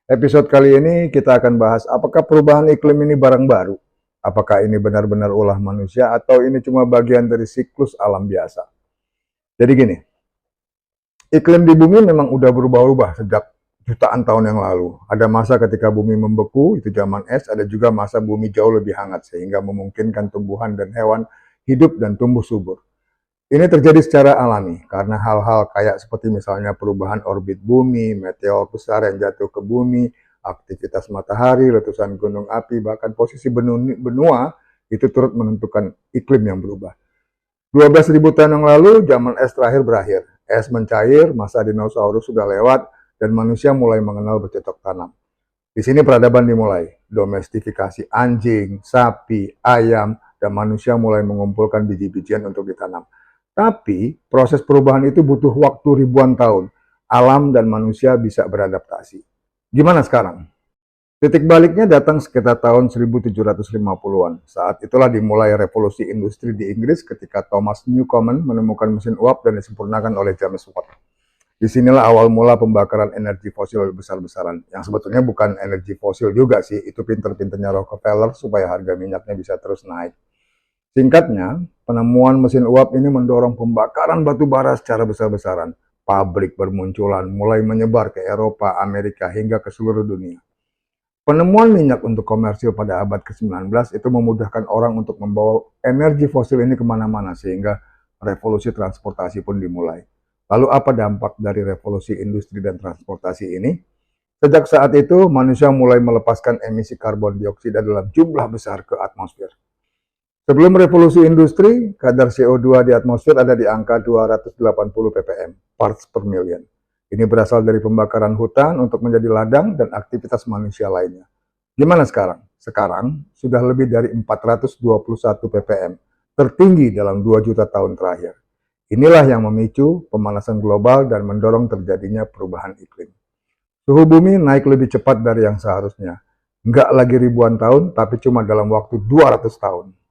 Episode kali ini kita akan bahas apakah perubahan iklim ini barang baru? Apakah ini benar-benar ulah manusia atau ini cuma bagian dari siklus alam biasa? Jadi gini, iklim di bumi memang udah berubah-ubah sejak jutaan tahun yang lalu. Ada masa ketika bumi membeku, itu zaman es, ada juga masa bumi jauh lebih hangat sehingga memungkinkan tumbuhan dan hewan hidup dan tumbuh subur. Ini terjadi secara alami karena hal-hal kayak seperti misalnya perubahan orbit bumi, meteor besar yang jatuh ke bumi, aktivitas matahari, letusan gunung api, bahkan posisi benua itu turut menentukan iklim yang berubah. 12.000 tahun yang lalu, zaman es terakhir berakhir. Es mencair, masa dinosaurus sudah lewat, dan manusia mulai mengenal bercocok tanam. Di sini peradaban dimulai. Domestifikasi anjing, sapi, ayam, dan manusia mulai mengumpulkan biji-bijian untuk ditanam. Tapi proses perubahan itu butuh waktu ribuan tahun. Alam dan manusia bisa beradaptasi. Gimana sekarang? Titik baliknya datang sekitar tahun 1750-an. Saat itulah dimulai revolusi industri di Inggris ketika Thomas Newcomen menemukan mesin uap dan disempurnakan oleh James Watt. Disinilah awal mula pembakaran energi fosil besar-besaran. Yang sebetulnya bukan energi fosil juga sih, itu pinter-pinternya Rockefeller supaya harga minyaknya bisa terus naik. Singkatnya, penemuan mesin uap ini mendorong pembakaran batu bara secara besar-besaran. Pabrik bermunculan, mulai menyebar ke Eropa, Amerika, hingga ke seluruh dunia. Penemuan minyak untuk komersil pada abad ke-19 itu memudahkan orang untuk membawa energi fosil ini kemana-mana sehingga revolusi transportasi pun dimulai. Lalu apa dampak dari revolusi industri dan transportasi ini? Sejak saat itu, manusia mulai melepaskan emisi karbon dioksida dalam jumlah besar ke atmosfer. Sebelum revolusi industri, kadar CO2 di atmosfer ada di angka 280 ppm, parts per million. Ini berasal dari pembakaran hutan untuk menjadi ladang dan aktivitas manusia lainnya. Gimana sekarang? Sekarang sudah lebih dari 421 ppm, tertinggi dalam 2 juta tahun terakhir. Inilah yang memicu pemanasan global dan mendorong terjadinya perubahan iklim. Suhu bumi naik lebih cepat dari yang seharusnya. Nggak lagi ribuan tahun, tapi cuma dalam waktu 200 tahun.